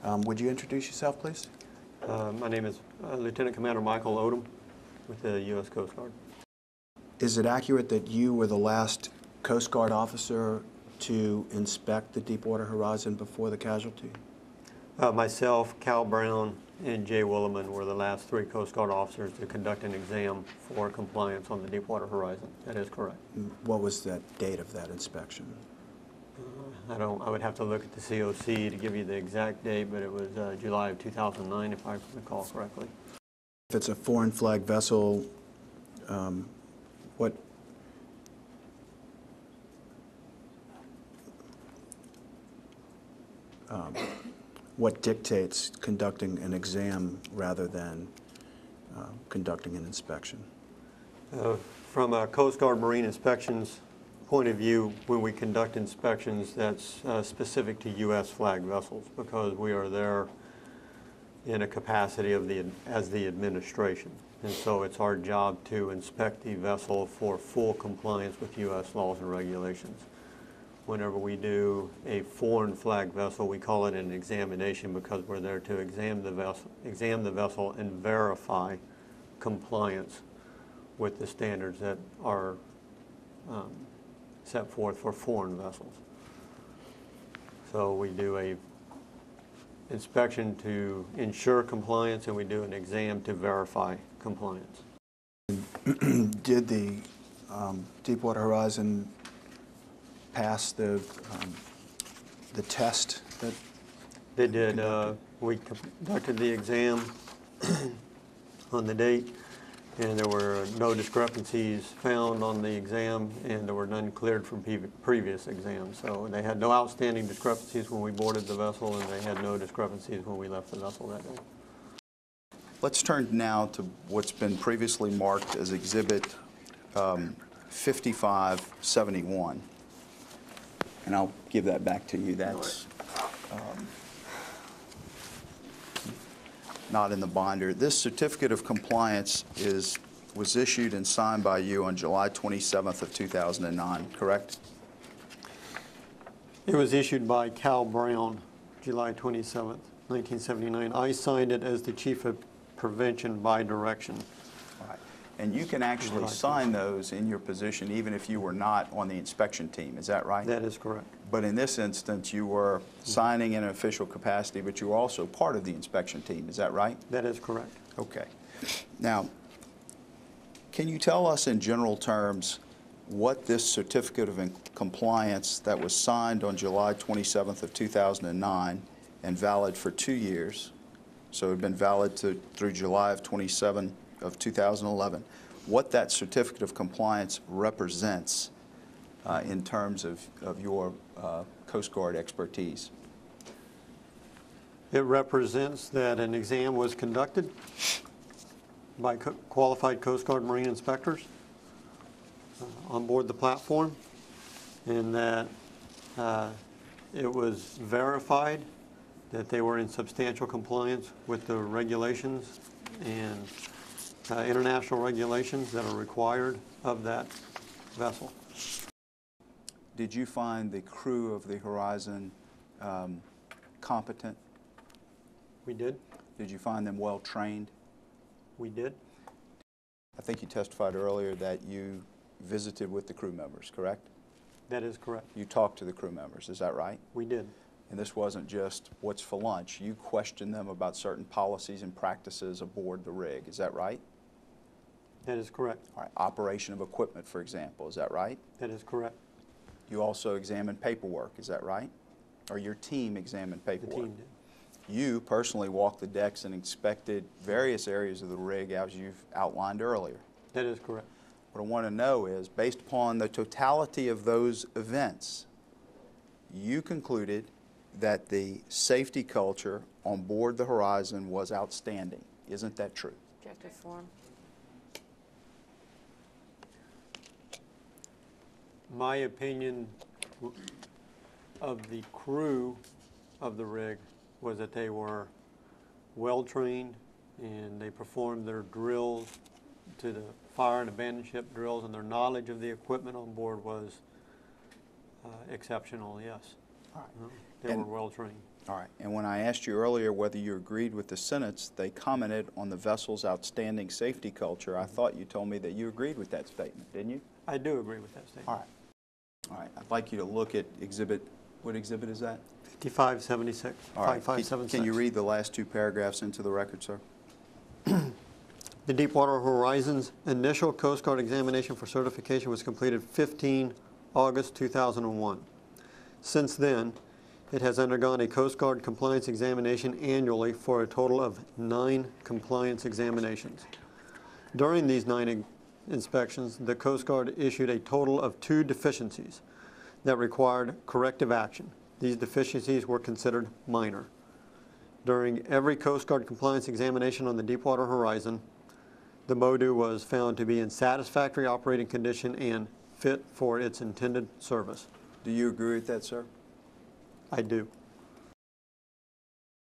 Would you introduce yourself, please? My name is Lieutenant Commander Michael Odom with the U.S. Coast Guard. Is it accurate that you were the last Coast Guard officer to inspect the Deepwater Horizon before the casualty? Myself, Cal Brown, and Jay Williman were the last 3 Coast Guard officers to conduct an exam for compliance on the Deepwater Horizon. That is correct. What was the date of that inspection? I would have to look at the COC to give you the exact date, but it was July of 2009, if I recall correctly. If it's a foreign flag vessel, what dictates conducting an exam rather than conducting an inspection? From a Coast Guard Marine inspections point of view, when we conduct inspections, that's specific to U.S. flag vessels because we are there in a capacity of as the administration. And so it's our job to inspect the vessel for full compliance with U.S. laws and regulations. Whenever we do a foreign flag vessel, we call it an examination because we're there to examine the vessel and verify compliance with the standards that are set forth for foreign vessels. So we do a inspection to ensure compliance, and we do an exam to verify compliance. Did the Deepwater Horizon pass the test that they did? We conducted the exam on the date, and there were no discrepancies found on the exam, and there were none cleared from previous exams. So they had no outstanding discrepancies when we boarded the vessel, and they had no discrepancies when we left the vessel that day. Let's turn now to what's been previously marked as Exhibit 5571. And I'll give that back to you. That's not in the binder. This certificate of compliance was issued and signed by you on July 27th of 2009, correct? It was issued by Cal Brown, July 27th, 1979. I signed it as the Chief of Prevention by direction. All right. And you can actually sign those in your position even if you were not on the inspection team, is that right? That is correct. But in this instance, you were signing in an official capacity, but you were also part of the inspection team, is that right? That is correct. Okay. Now, can you tell us in general terms what this certificate of compliance that was signed on July 27th of 2009 and valid for 2 years, so it had been valid through July of 27 of 2011, what that certificate of compliance represents in terms of your Coast Guard expertise? It represents that an exam was conducted by qualified Coast Guard Marine inspectors on board the platform, and that it was verified that they were in substantial compliance with the regulations and international regulations that are required of that vessel. Did you find the crew of the Horizon competent? We did. Did you find them well trained? We did. I think you testified earlier that you visited with the crew members, correct? That is correct. You talked to the crew members, is that right? We did. And this wasn't just what's for lunch. You questioned them about certain policies and practices aboard the rig, is that right? That is correct. All right. Operation of equipment, for example, is that right? That is correct. You also examined paperwork, is that right? Or your team examined paperwork? The team did. You personally walked the decks and inspected various areas of the rig as you've outlined earlier. That is correct. What I want to know is, based upon the totality of those events, you concluded that the safety culture on board the Horizon was outstanding. Isn't that true? Objective form. My opinion of the crew of the rig was that they were well trained and they performed their drills to the fire and abandoned ship drills, and their knowledge of the equipment on board was exceptional, yes. All right. They were And- well-trained. All right. And when I asked you earlier whether you agreed with the sentence, they commented on the vessel's outstanding safety culture. I thought you told me that you agreed with that statement, didn't you? I do agree with that statement. All right. All right. I'd like you to look at what exhibit is that? 5576, All right. 5576. Can you read the last two paragraphs into the record, sir? The Deepwater Horizon's initial Coast Guard examination for certification was completed 15 August 2001. Since then, it has undergone a Coast Guard compliance examination annually for a total of 9 compliance examinations. During these 9 inspections, the Coast Guard issued a total of 2 deficiencies that required corrective action. These deficiencies were considered minor. During every Coast Guard compliance examination on the Deepwater Horizon, the MODU was found to be in satisfactory operating condition and fit for its intended service. Do you agree with that, sir? I do.